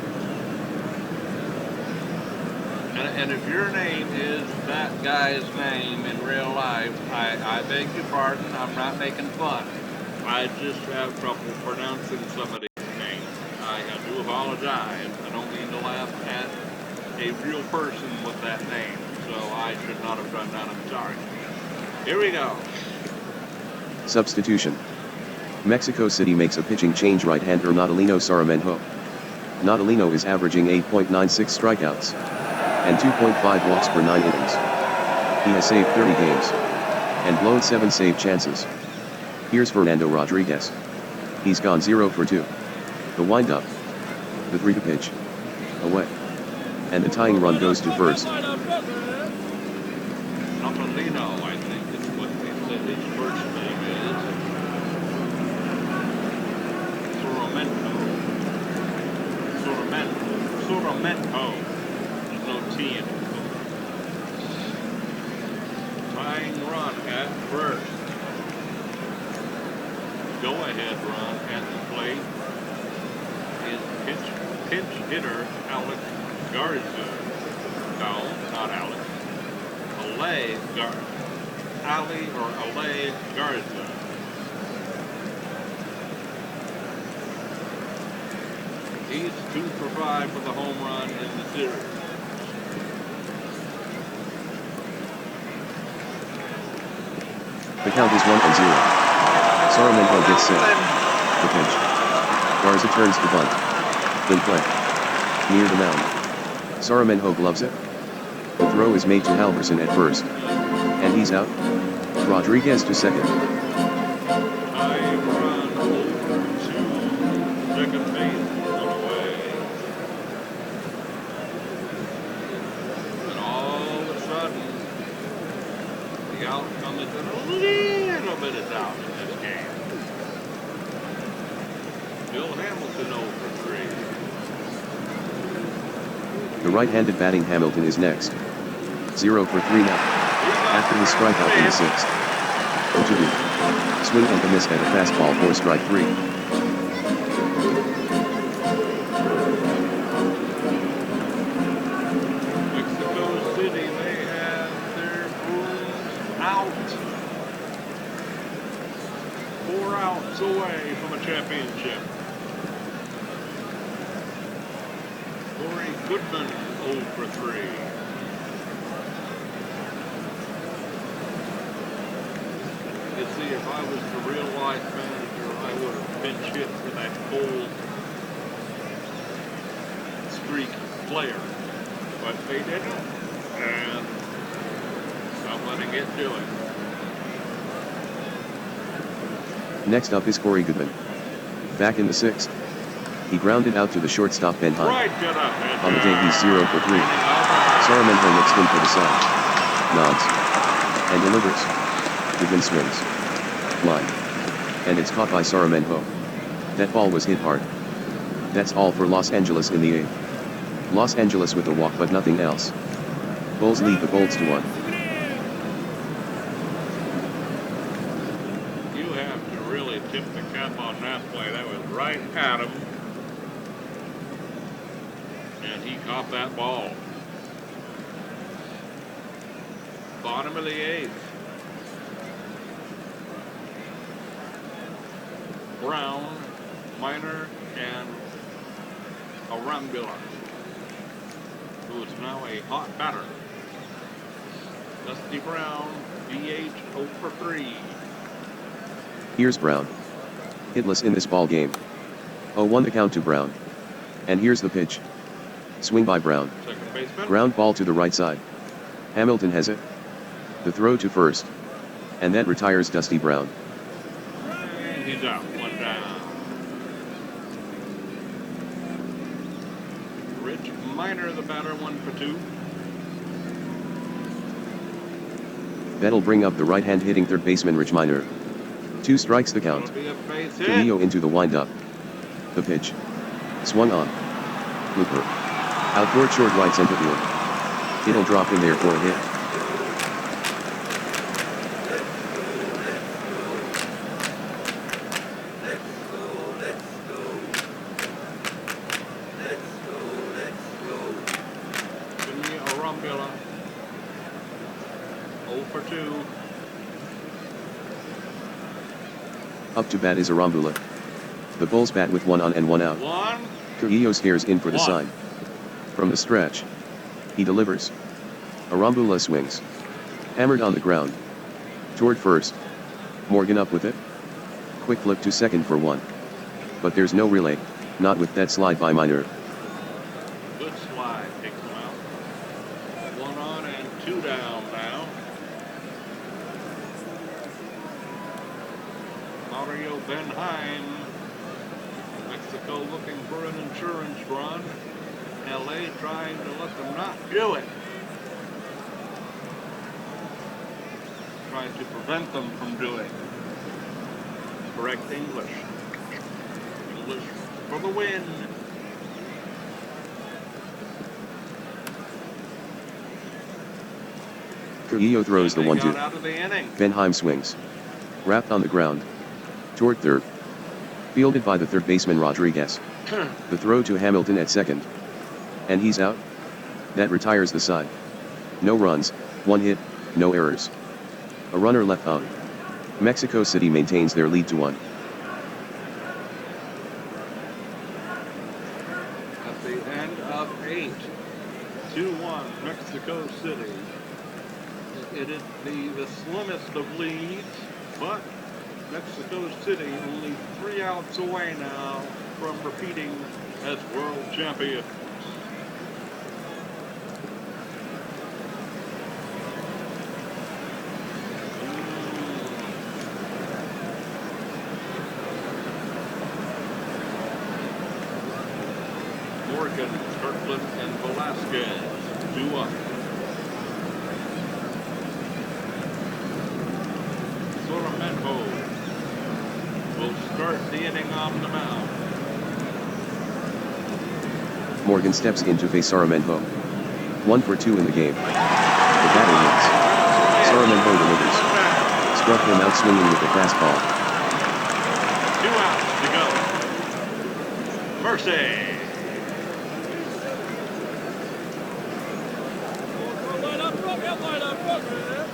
And if your name is that guy's name in real life, I beg your pardon, I'm not making fun. I just have trouble pronouncing somebody's name. I do apologize. I don't mean to laugh at a real person with that name, so I should not have done that. I'm sorry. Here we go. Substitution. Mexico City makes a pitching change. Right-hander Natalino Saramenjo. Natalino is averaging 8.96 strikeouts and 2.5 walks per 9 innings. He has saved 30 games and blown 7 save chances. Here's Fernando Rodriguez. He's gone 0 for 2. The windup. The 3 to pitch. Away. And the tying run goes to first. Natalino, I think is what his first name is. Soramento. There's no T in it. Tying run at first. Go-ahead run at the plate is pinch hitter Alex Garza. No, not Alex. Ali Garza. He's 2 for 5 for the home run in the series. The count is 1-0. Saramenjo gets set. The pitch. Garza turns to bunt. In play. Near the mound. Saramenjo gloves it. The throw is made to Halverson at first. And he's out. Rodriguez to second. High run over to second base on the way. And all of a sudden, the outcome is a little bit of doubt in this game. Bill Hamilton 0 for 3. The right-handed batting Hamilton is next. 0 for 3 now. After his strikeout in the 6th. 0-2. Swing and a miss at a fastball for strike 3. Mexico City, they have their brooms out. 4 outs away from a championship. Corey Goodman 0 for 3. You see, if I was the real life manager, I would have pinch hit for that cold streak player. But they didn't, and I'm letting it do it. Next up is Corey Goodman. Back in the 6th. He grounded out to the shortstop Benheim. Right, get up, On the day he's 0 for 3. Saramenho looks in for the side. Nods. And delivers. Goodman swings. Line. And it's caught by Saramenho. That ball was hit hard. That's all for Los Angeles in the 8th. Los Angeles with a walk but nothing else. Bulls lead the Bolts to 1. You have to really tip the cap on that play. That was right at him. And he caught that ball. Bottom of the 8th. Brown, Minor, and Arambula, who is now a hot batter. Dusty Brown, DH 0 for 3. Here's Brown. Hitless in this ball game. 0-1 the count to Brown. And here's the pitch. Swing by Brown. Second baseman. Ground ball to the right side. Hamilton has it. The throw to first. And that retires Dusty Brown. And he's out. One down. Rich Minor, the batter, 1 for 2. That'll bring up the right-hand hitting third baseman Rich Minor. 2 strikes the count. It'll be a base hit. Trujillo into the windup. The pitch. Swung on. Looper. Out toward short right center field. It'll drop in there for a hit. Jimmy Arambula, 0 for 2. Up to bat is Arambula. The Bulls bat with 1 on and 1 out. 1. Trujillo stares in for the One. sign. From the stretch. He delivers. Arambula swings. Hammered on the ground. Toward first. Morgan up with it. Quick flip to second for 1. But there's no relay, not with that slide by Minor. Good slide, takes him out. 1 on and 2 down now. Mario Benheim. Mexico looking for an insurance run. LA trying to let them not do it. Trying to prevent them from doing. Correct English. English for the win. Trujillo throws the They 1-2. got out of the inning. Benheim swings. Wrapped on the ground. Toward third. Fielded by the third baseman Rodriguez. The throw to Hamilton at second. And he's out. That retires the side. No runs, 1 hit, no errors. A runner left on. Mexico City maintains their lead to 1. At the end of 8, 2-1 Mexico City. It'd be the slimmest of leads, but Mexico City only 3 outs away now from repeating as world champions. Morgan, Kirkland, and Velasquez, 2 up. Saramenho will start the inning on the mound. Morgan steps in to face Saramenho. 1 for 2 in the game. The batter hits. Saramenho delivers. Struck him out swinging with the fastball. 2 outs to go. Mercy. Line up, program.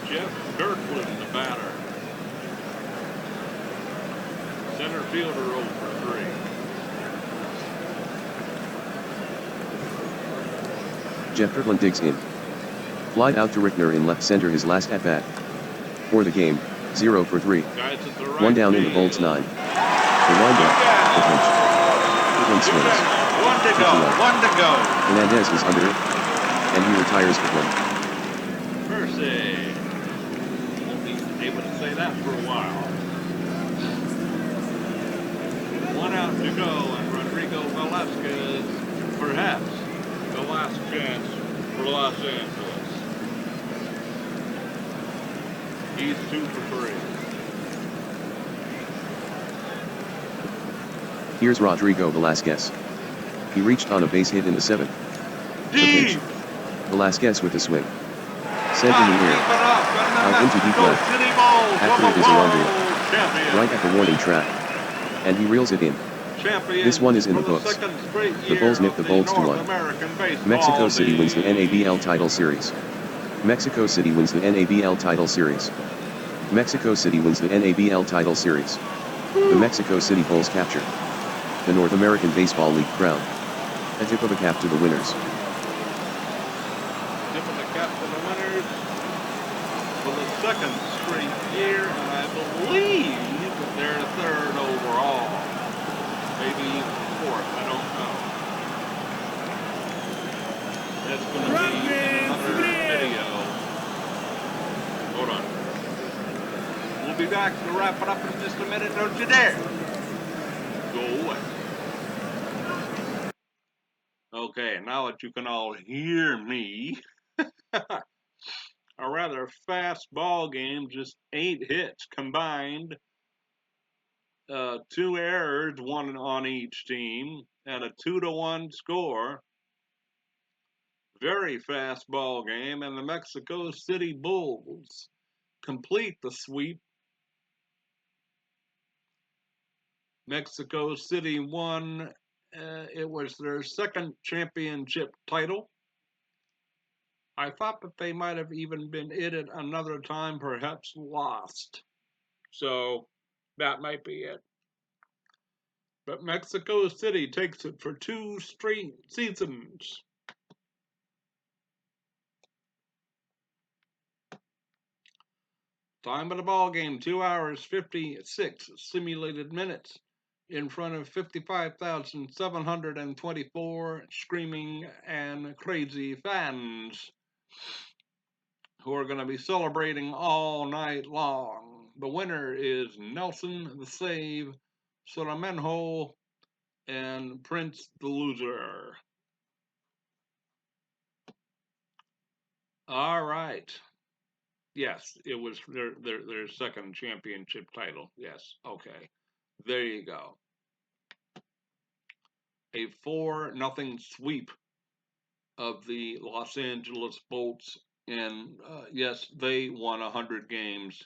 Jeff Kirkland, the batter. fielder 0 for 3. Jeff Kirtland digs in. Flied out to Rickner in left center his last at-bat. For the game, 0 for 3. Guys at the right 1 down in the Bolts 9. The windup, the pitch. Kirtland swings. 1 to go, 1 to go. Hernandez is under it. And he retires Kirtland. Mercy. Won't be able to say that for a while. 1 out to go, and Rodrigo Velasquez, perhaps the last chance for Los Angeles. He's 2 for 3. Here's Rodrigo Velasquez. He reached on a base hit in the 7th. Deep! Velasquez with a swing. Sent in the air. Out into deep left. After it is a rounded. Right at the warning track. And he reels it in. This one is in the books. The Bulls nip the Bolts to 1. Mexico City wins the NABL title series. Mexico City wins the NABL title series. Mexico City wins the NABL title series. The Mexico City Bulls capture the North American Baseball League crown. A tip of a cap to the winners. Tip of the cap to the winners for the 2nd straight year, and I believe that they're 3rd overall. Maybe even 4th, I don't know. That's going to be another video. Hold on. We'll be back to wrap it up in just a minute. Don't you dare go away. Okay, now that you can all hear me, a rather fast ball game, just 8 hits combined, 2 errors, 1 on each team, and a 2-1 score. Very fast ball game, and the Mexico City Bulls complete the sweep. Mexico City won. It was their 2nd championship title. I thought that they might have even been in it another time, perhaps lost. So that might be it. But Mexico City takes it for 2 straight seasons. Time of the ball game, 2 hours, 56 simulated minutes in front of 55,724 screaming and crazy fans who are going to be celebrating all night long. The winner is Nelson the Save, Solamenjo, and Prince the Loser. All right. Yes, it was their 2nd championship title. Yes, okay. There you go. A 4-0 sweep of the Los Angeles Bolts. And yes, they won 100 games.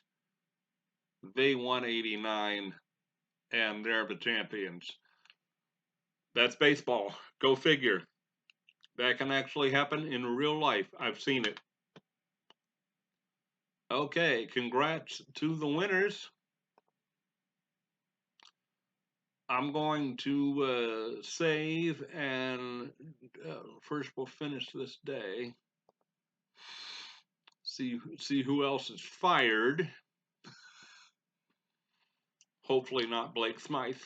They won 89, and they're the champions. That's baseball. Go figure. That can actually happen in real life. I've seen it. Okay, congrats to the winners. I'm going to save, and first we'll finish this day. See who else is fired. Hopefully not Blake Smythe.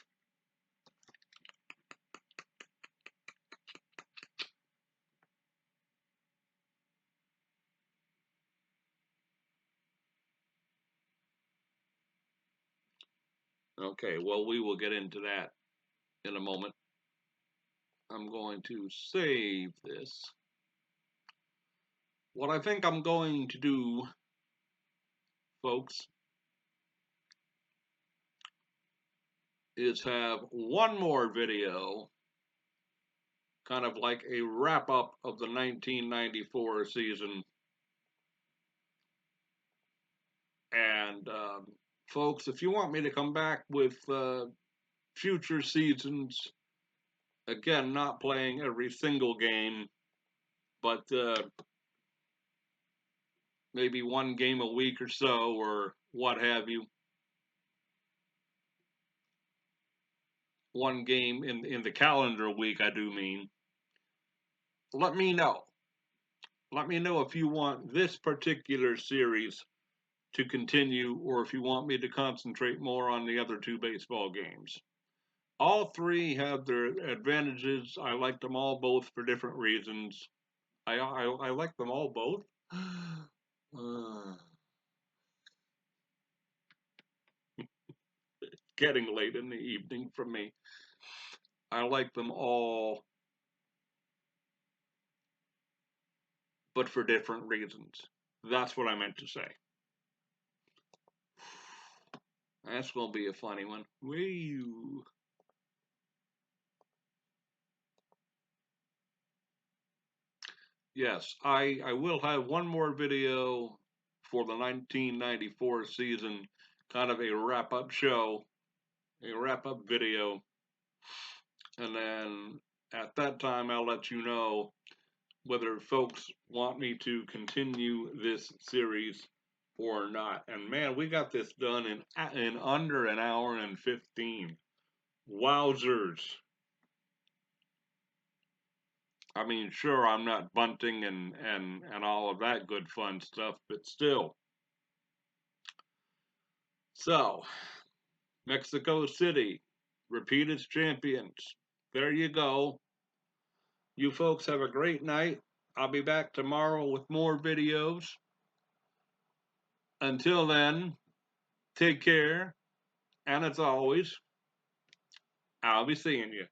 Okay, well, we will get into that in a moment. I'm going to save this. What I think I'm going to do, folks, is have one more video, kind of like a wrap-up of the 1994 season. And folks, if you want me to come back with future seasons, again, not playing every single game, but maybe 1 game a week or so, or what have you. one game in the calendar week, I do mean, let me know. Let me know if you want this particular series to continue or if you want me to concentrate more on the other two baseball games. All three have their advantages. I like them all both for different reasons. I like them all both. Getting late in the evening for me. I like them all, but for different reasons. That's what I meant to say. That's going to be a funny one. Woo. Yes, I will have one more video for the 1994 season, kind of a wrap up show, a wrap up video. And then at that time, I'll let you know whether folks want me to continue this series or not. And man, we got this done in under an hour and 15. Wowzers. I mean, sure, I'm not bunting and all of that good fun stuff, but still. So, Mexico City, repeat as champions. There you go. You folks have a great night. I'll be back tomorrow with more videos. Until then, take care. And as always, I'll be seeing you.